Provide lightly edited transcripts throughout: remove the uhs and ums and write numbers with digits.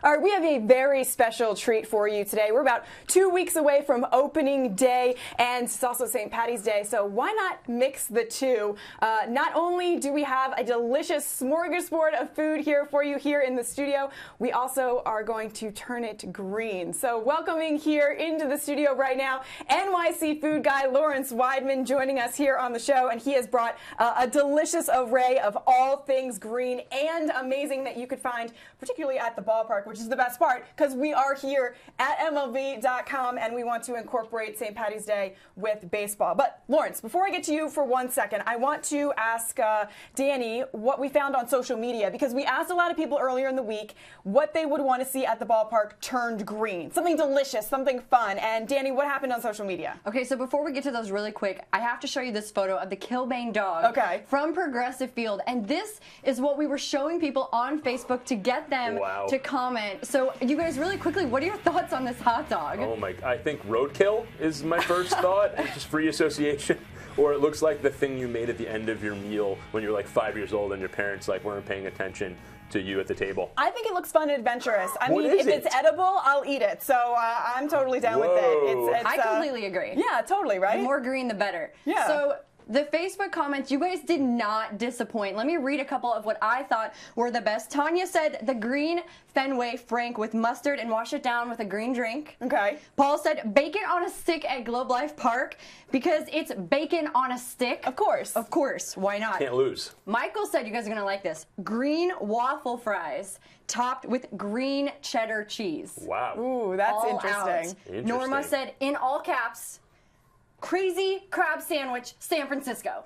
All right, we have a very special treat for you today. We're about 2 weeks away from opening day, and it's also St. Patty's Day, so why not mix the two? Not only do we have a delicious smorgasbord of food here for you here in the studio, we also are going to turn it green. So welcoming here into the studio right now, NYC food guy Lawrence Weidman joining us here on the show, and he has brought a delicious array of all things green and amazing that you could find, particularly at the ballpark, which is the best part because we are here at MLB.com and we want to incorporate St. Patty's Day with baseball. But Lawrence, before I get to you for 1 second, I want to ask Danny what we found on social media, because we asked a lot of people earlier in the week what they would want to see at the ballpark turned green. Something delicious, something fun. And Danny, what happened on social media? Okay, so before we get to those really quick, I have to show you this photo of the Kilbane dog from Progressive Field. And this is what we were showing people on Facebook to get them to comment. So you guys, really quickly, what are your thoughts on this hot dog? Oh my, I think roadkill is my first thought. It's just free association. Or it looks like the thing you made at the end of your meal when you're like 5 years old and your parents like weren't paying attention to you at the table. I think it looks fun and adventurous. I mean, if it's edible, I'll eat it. So I'm totally down with it. I completely agree. Yeah, totally, right? The more green, the better. Yeah. So the Facebook comments, you guys did not disappoint. Let me read a couple of what I thought were the best. Tanya said the green Fenway Frank with mustard and wash it down with a green drink. Okay. Paul said bacon on a stick at Globe Life Park because it's bacon on a stick. Of course. Of course. Why not? Can't lose. Michael said, you guys are going to like this, green waffle fries topped with green cheddar cheese. Wow. Ooh, that's All interesting. Out. Norma said, in all caps, crazy crab sandwich, San Francisco.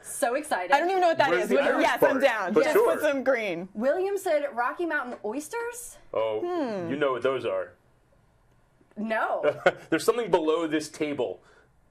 So excited. I don't even know what that Where's is. the Irish Yes, part? I'm down. But Just sure. put some green. William said Rocky Mountain oysters? Oh, you know what those are. No. There's something below this table,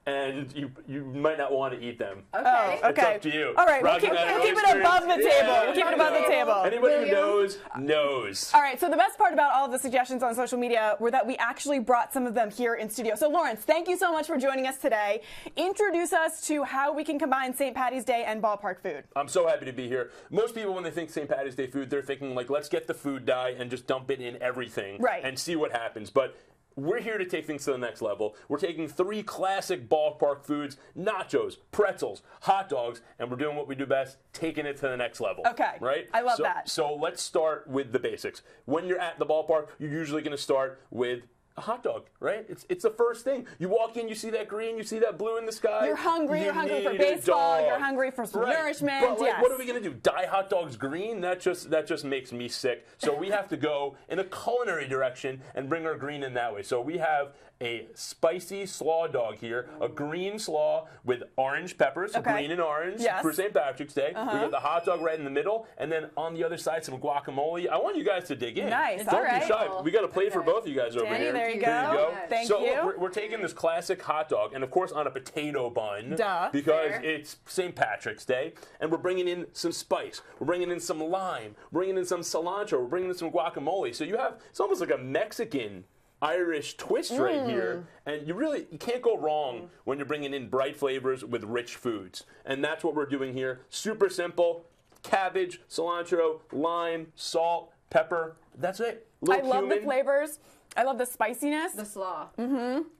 and you might not want to eat them. Okay. Oh, okay. It's up to you. All right, we'll Rocky keep Mountain it above the oysters. table. Yeah, We'll keep it you above the know. table. Anybody William? who knows, knows. All right, so the best part about all of the suggestions on social media were that we actually brought some of them here in studio. So Lawrence, thank you so much for joining us today. Introduce us to how we can combine St. Patty's Day and ballpark food. I'm so happy to be here. Most people, when they think St. Patty's Day food, they're thinking, like, let's get the food dye and just dump it in everything and see what happens. But we're here to take things to the next level. We're taking 3 classic ballpark foods, nachos, pretzels, hot dogs, and we're doing what we do best, taking it to the next level. Okay. Right? I love that. So let's start with the basics. When you're at the ballpark, you're usually going to start with a hot dog, right? It's the first thing. You walk in, you see that green, you see that blue in the sky. You're hungry for need a baseball, dog. you're hungry for some nourishment. But like, yes. what are we going to do? Dye hot dogs green? That just makes me sick. So we have to go in a culinary direction and bring our green in that way. So we have a spicy slaw dog here, a green slaw with orange peppers, so green and orange for St. Patrick's Day. We got the hot dog right in the middle, and then on the other side some guacamole. I want you guys to dig in. Nice, Don't all right. be shy. We got a plate for both of you guys over Danny, here. there you go. There you go. Thank so you. We're taking this classic hot dog, and of course on a potato bun. Duh. Because it's St. Patrick's Day, and we're bringing in some spice. We're bringing in some lime. We're bringing in some cilantro. We're bringing in some guacamole. So you have, it's almost like a Mexican Irish twist right here, and you can't go wrong when you're bringing in bright flavors with rich foods, and that's what we're doing here. Super simple: cabbage, cilantro, lime, salt, pepper. That's it. I love the flavors. I love the spiciness. The slaw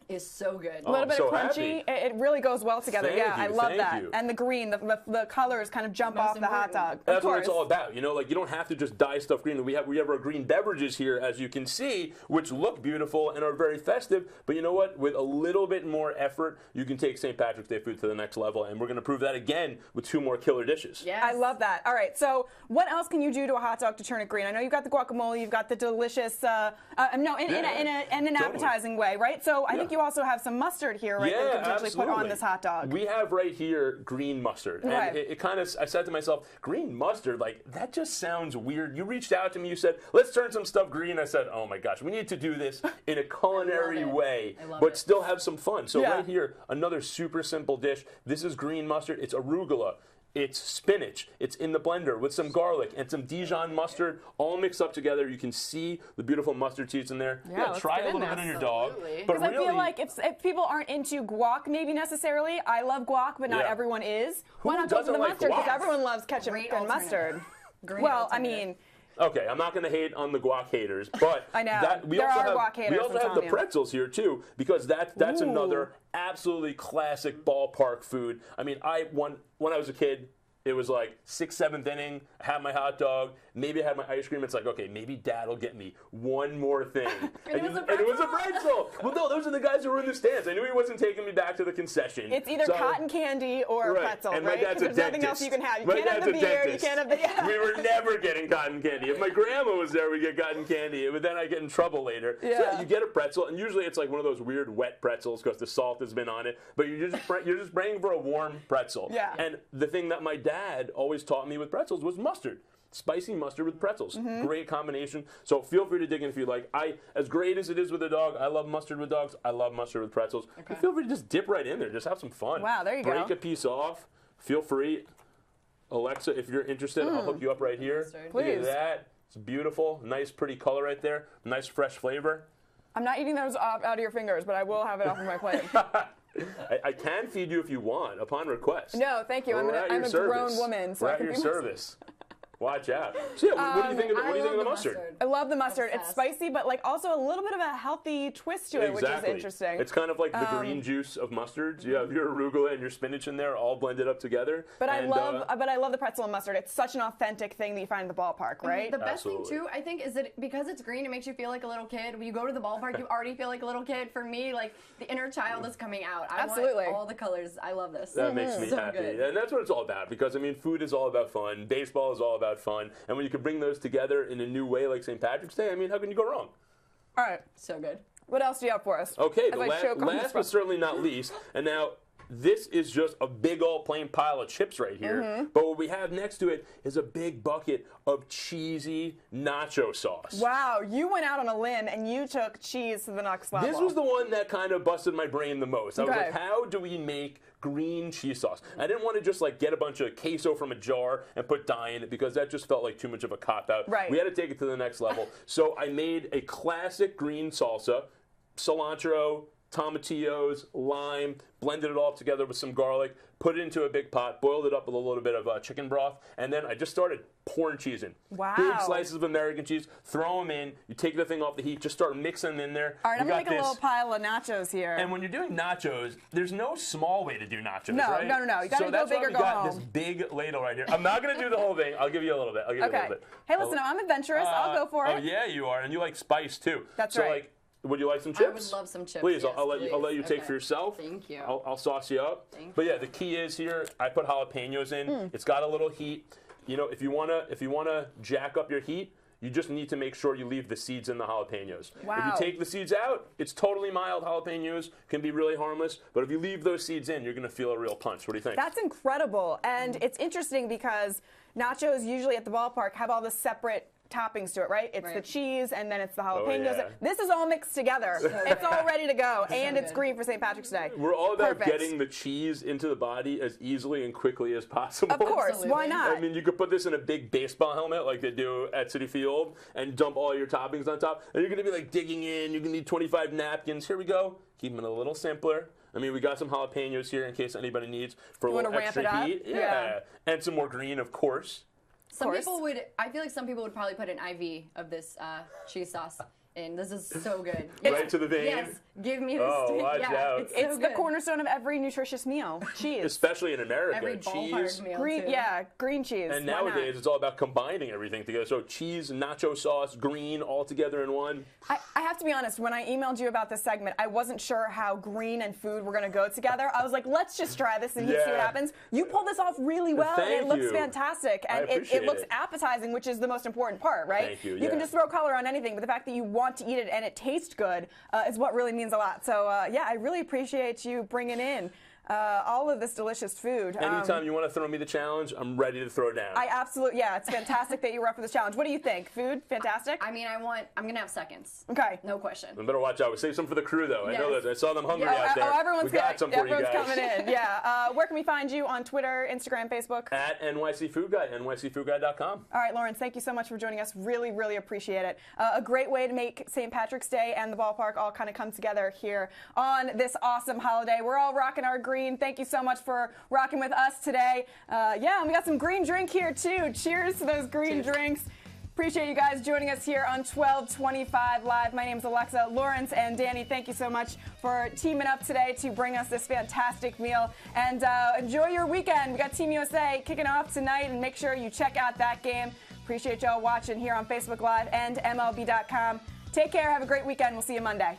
is so good. A little bit of so crunchy. happy. It really goes well together. Thank Yeah, you, I love thank that. you. And the green, the colors kind of jump off the hot dog. That's what it's all about. You know, like you don't have to just dye stuff green. We have our green beverages here, as you can see, which look beautiful and are very festive. But you know what? With a little bit more effort, you can take St. Patrick's Day food to the next level, and we're going to prove that again with 2 more killer dishes. Yes. I love that. All right, so what else can you do to a hot dog to turn it green? I know you've got the guacamole, you've got the delicious, in an appetizing way, right? So I think you also have some mustard here, right? That you can potentially put on this hot dog. We have right here green mustard. And it kind of, I said to myself, green mustard, like, that just sounds weird. You reached out to me, you said, let's turn some stuff green. I said, oh my gosh, we need to do this in a culinary way, but still have some fun. So right here, another super simple dish. This is green mustard. It's arugula. It's spinach. It's in the blender with some garlic and some Dijon mustard, all mixed up together. You can see the beautiful mustard seeds in there. Yeah, try a little bit on your dog. But Because I feel like if people aren't into guac, maybe necessarily, I love guac, but not everyone is. Why not go for the mustard? Because everyone loves ketchup and mustard. Well, I mean, Okay, I'm not going to hate on the guac haters, but I know. We also have the you. pretzels here too, because that's another absolutely classic ballpark food. I mean, when I was a kid, it was like 6th, 7th inning. I had my hot dog. Maybe I had my ice cream. It's like, okay, maybe Dad will get me one more thing. and it was a pretzel. Well, no, those are the guys who were in the stands. I knew he wasn't taking me back to the concession. It's either cotton candy or pretzel, and my dad's a there's dentist. nothing else you can have. You my can't have the beer. You can't have the. We were never getting cotton candy. If my grandma was there, we'd get cotton candy. But then I get in trouble later. Yeah. So you get a pretzel, and usually it's like one of those weird wet pretzels because the salt has been on it. But you're just praying for a warm pretzel. Yeah. And the thing that my dad always taught me with pretzels was mustard. Spicy mustard with pretzels. Great combination. So feel free to dig in if you like. As great as it is with a dog, I love mustard with dogs. I love mustard with pretzels. Okay. Feel free to just dip right in there. Just have some fun. Wow, there you go. Break a piece off. Feel free. Alexa, if you're interested, I'll hook you up right here. Please. Look at that. It's beautiful. Nice, pretty color right there. Nice, fresh flavor. I'm not eating those out of your fingers, but I will have it off of my plate. I can feed you if you want, upon request. No, thank you. I'm a grown woman, so We're I at can your be service. Watch out. So yeah, what do you think of the mustard? I love the mustard. It's spicy, but like also a little bit of a healthy twist to it, which is interesting. It's kind of like the green juice of mustards. You have your arugula and your spinach in there, all blended up together. But I love the pretzel and mustard. It's such an authentic thing that you find at the ballpark, right? The best thing too, I think, is that because it's green, it makes you feel like a little kid. When you go to the ballpark, you already feel like a little kid. For me, like the inner child is coming out. I want all the colors. I love this. That makes me happy, and that's what it's all about. Because I mean, food is all about fun. Baseball is all about fun, and when you can bring those together in a new way, like St. Patrick's Day, I mean, how can you go wrong? All right, so good. What else do you have for us? Okay, the last but certainly not least, and now this is just a big old plain pile of chips right here. But what we have next to it is a big bucket of cheesy nacho sauce. Wow, you went out on a limb and you took cheese to the next level. This was the one that kind of busted my brain the most. I was like, how do we make green cheese sauce? I didn't want to just like get a bunch of queso from a jar and put dye in it because that just felt like too much of a cop-out. Right. We had to take it to the next level. So I made a classic green salsa, cilantro, tomatillos, lime, blended it all together with some garlic, put it into a big pot, boiled it up with a little bit of chicken broth, and then I just started pouring cheese in. Wow. Big slices of American cheese, throw them in, you take the thing off the heat, just start mixing them in there. All right, I'm going to make a little pile of nachos here. And when you're doing nachos, there's no small way to do nachos, no, right? No. You got to go big or go home. So that's why we got this big ladle right here. I'm not going to do the whole thing. I'll give you a little bit. Hey, listen, I'm adventurous. I'll go for it. Oh, yeah, you are. And you like spice, too. That's right. Like, would you like some chips? I would love some chips. Please, yes, I'll let you take for yourself. Thank you. I'll sauce you up. But yeah, the key is here. I put jalapenos in. It's got a little heat. You know, if you wanna jack up your heat, you just need to make sure you leave the seeds in the jalapenos. Wow. If you take the seeds out, it's totally mild. Jalapenos can be really harmless, but if you leave those seeds in, you're gonna feel a real punch. What do you think? That's incredible, and it's interesting because nachos usually at the ballpark have all the separate toppings to it, right? It's the cheese, and then it's the jalapenos. Oh, yeah. This is all mixed together. It's all ready to go, and it's green for St. Patrick's Day. We're all about getting the cheese into the body as easily and quickly as possible. Of course, why not? I mean, you could put this in a big baseball helmet like they do at Citi Field and dump all your toppings on top, and you're going to be like digging in. You're going to need 25 napkins. Here we go. Keep them a little simpler. I mean, we got some jalapenos here in case anybody needs for a little extra heat. Yeah, and some more green, of course. I feel like some people would probably put an IV of this cheese sauce in. This is so good. Right to the vein? Yes. Give me this. Watch out. It's the cornerstone of every nutritious meal. Cheese. Especially in America. Every cheese. Meal green, too. Green cheese. And nowadays, it's all about combining everything together. So cheese, nacho sauce, green, all together in one. I have to be honest, when I emailed you about this segment, I wasn't sure how green and food were going to go together. I was like, let's just try this and see what happens. You pulled this off really well, and it looks fantastic. And it looks appetizing, which is the most important part, right? Thank you. You can just throw color on anything, but the fact that you want to eat it and it tastes good is what really means a lot. So, I really appreciate you bringing in all of this delicious food. Anytime you want to throw me the challenge, I'm ready to throw down. It's fantastic that you were up for this challenge. What do you think? Food? Fantastic? I mean, I'm going to have seconds. Okay. No question. I better watch out. We save some for the crew, though. Yes. I know that. I saw them hungry out there. Everyone's coming in. Yeah. Where can we find you on Twitter, Instagram, Facebook? At NYC Food Guy, nycfoodguy.com. All right, Lawrence, thank you so much for joining us. Really, really appreciate it. A great way to make St. Patrick's Day and the ballpark all kind of come together here on this awesome holiday. We're all rocking our green. Thank you so much for rocking with us today. And we got some green drink here too. Cheers to those green drinks. Appreciate you guys joining us here on 1225 Live. My name's Alexa. Lawrence and Danny, thank you so much for teaming up today to bring us this fantastic meal. And enjoy your weekend. We got Team USA kicking off tonight, and make sure you check out that game. Appreciate y'all watching here on Facebook Live and MLB.com. Take care. Have a great weekend. We'll see you Monday.